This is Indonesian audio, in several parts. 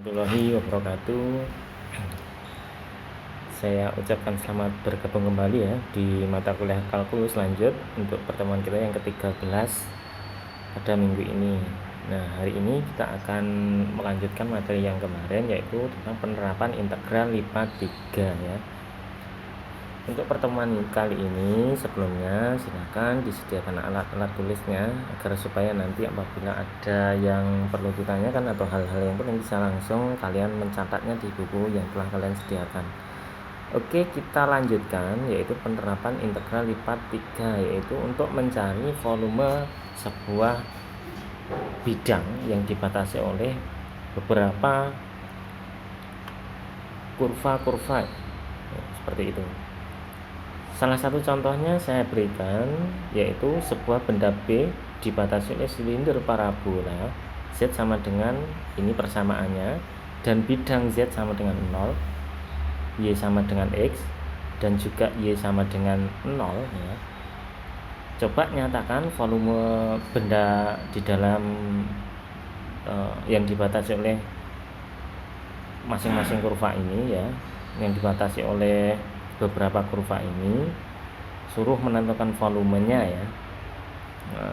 Warahmatullahi wabarakatuh. Saya ucapkan selamat bergabung kembali ya di mata kuliah kalkulus lanjut untuk pertemuan kita yang ke-13 pada minggu ini. Nah, hari ini kita akan melanjutkan materi yang kemarin, yaitu tentang penerapan integral lipat 3 ya. Untuk pertemuan kali ini sebelumnya silakan disediakan alat-alat tulisnya agar supaya nanti apabila ada yang perlu ditanyakan atau hal-hal yang penting bisa langsung kalian mencatatnya di buku yang telah kalian sediakan. Oke, kita lanjutkan, yaitu penerapan integral lipat 3, yaitu untuk mencari volume sebuah bidang yang dibatasi oleh beberapa kurva-kurva seperti itu. Salah satu contohnya saya berikan, yaitu sebuah benda B dibatasi oleh silinder parabola, Z sama dengan ini persamaannya, dan bidang Z sama dengan 0, Y sama dengan X, dan juga Y sama dengan 0 ya. Coba nyatakan volume benda di dalam yang dibatasi oleh masing-masing kurva ini ya, yang dibatasi oleh beberapa kurva ini, suruh menentukan volumenya ya. Nah,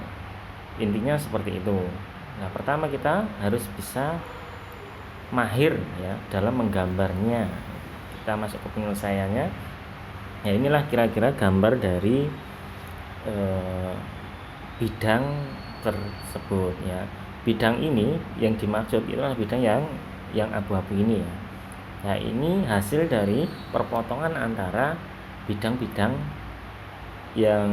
intinya seperti itu. Nah, pertama kita harus bisa mahir ya dalam menggambarnya. Kita masuk ke penyelesaiannya. Ya, inilah kira-kira gambar dari bidang tersebut ya. Bidang ini yang dimaksud itulah bidang yang abu-abu ini ya. Nah, ini hasil dari perpotongan antara bidang-bidang yang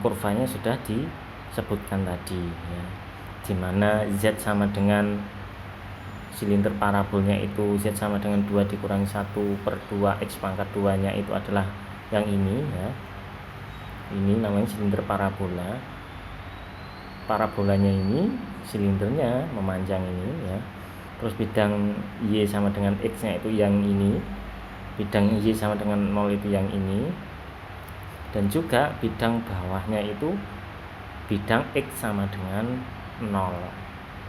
kurvanya sudah disebutkan tadi ya. Di mana Z sama dengan silinder parabolnya itu Z sama dengan 2 dikurangi 1/2 X pangkat 2 nya itu adalah yang ini ya. Ini namanya silinder parabola. Parabolanya ini, silindernya memanjang ini ya. Terus bidang Y sama dengan X nya itu yang ini, bidang Y sama dengan 0 itu yang ini, dan juga bidang bawahnya itu bidang X sama dengan 0,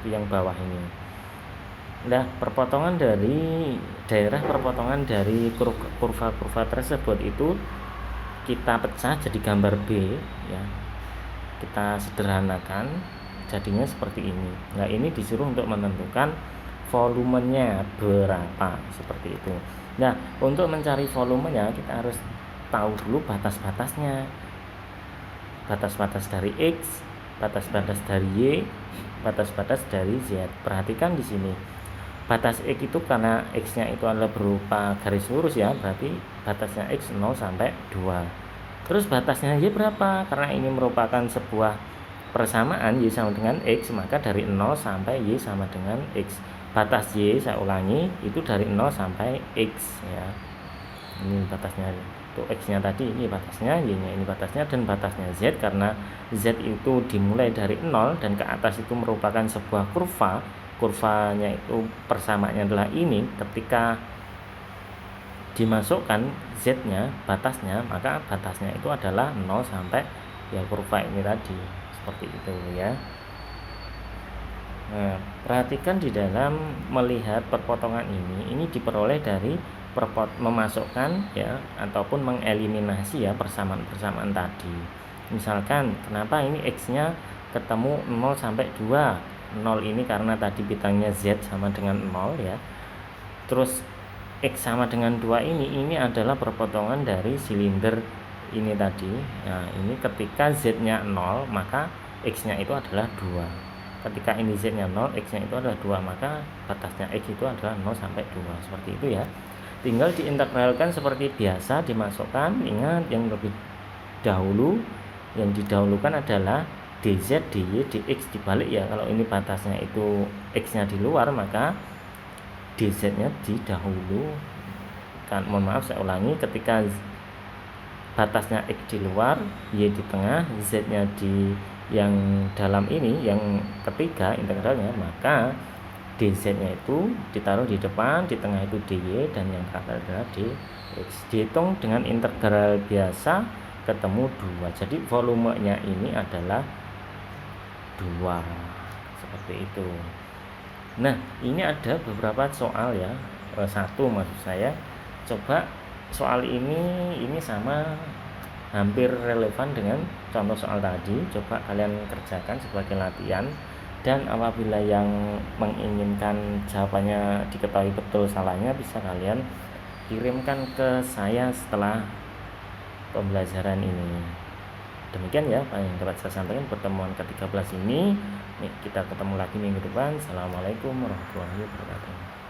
itu yang bawah ini. Nah, perpotongan dari daerah perpotongan dari kurva-kurva tersebut itu kita pecah jadi gambar B ya. Kita sederhanakan jadinya seperti ini. Nah, ini disuruh untuk menentukan volumenya berapa seperti itu. Nah, untuk mencari volumenya kita harus tahu dulu batas-batasnya. Batas-batas dari X, batas-batas dari Y, batas-batas dari Z. Perhatikan di sini. Batas X itu karena X-nya itu adalah berupa garis lurus ya, berarti batasnya X 0 sampai 2. Terus batasnya Y berapa? Karena ini merupakan sebuah persamaan Y sama dengan X, maka dari 0 sampai Y sama dengan X. Batas Y, saya ulangi, itu dari 0 sampai X ya. Ini batasnya, itu X nya tadi, ini batasnya, Y nya ini batasnya, dan batasnya Z karena Z itu dimulai dari 0 dan ke atas itu merupakan sebuah kurva. Kurvanya itu persamaannya adalah ini. Ketika dimasukkan Z nya, batasnya, maka batasnya itu adalah 0 sampai ya kurva ini tadi, seperti itu ya. Nah, perhatikan di dalam melihat perpotongan ini diperoleh dari memasukkan ya ataupun mengeliminasi ya persamaan-persamaan tadi. Misalkan kenapa ini X-nya ketemu 0 sampai 2. 0 ini karena tadi bidangnya Z sama dengan 0 ya. Terus X sama dengan 2 ini adalah perpotongan dari silinder ini tadi. Nah, ini ketika Z-nya 0 maka X-nya itu adalah 2. Ketika ini Z-nya 0, X-nya itu adalah 2, maka batasnya X itu adalah 0 sampai 2. Seperti itu ya. Tinggal diintegralkan seperti biasa, dimasukkan. Ingat yang lebih dahulu, yang didahulukan adalah dz, dy, dx dibalik ya. Kalau ini batasnya itu X-nya di luar, maka dz-nya didahulu. Kan, mohon maaf saya ulangi, ketika batasnya X di luar, Y di tengah, Z-nya di yang dalam ini, yang ketiga integralnya, maka dz-nya itu ditaruh di depan, di tengah itu dy, dan yang terakhir adalah dx. Dihitung dengan integral biasa, ketemu 2. Jadi volumenya ini adalah 2. Seperti itu. Nah, ini ada beberapa soal ya. Satu maksud saya, coba soal ini sama hampir relevan dengan contoh soal tadi. Coba kalian kerjakan sebagai latihan, dan apabila yang menginginkan jawabannya diketahui betul salahnya, bisa kalian kirimkan ke saya setelah pembelajaran ini. Demikian ya Pak yang dapat saya sampaikan pertemuan ke-13 ini. Nih, kita ketemu lagi minggu depan. Assalamualaikum warahmatullahi wabarakatuh.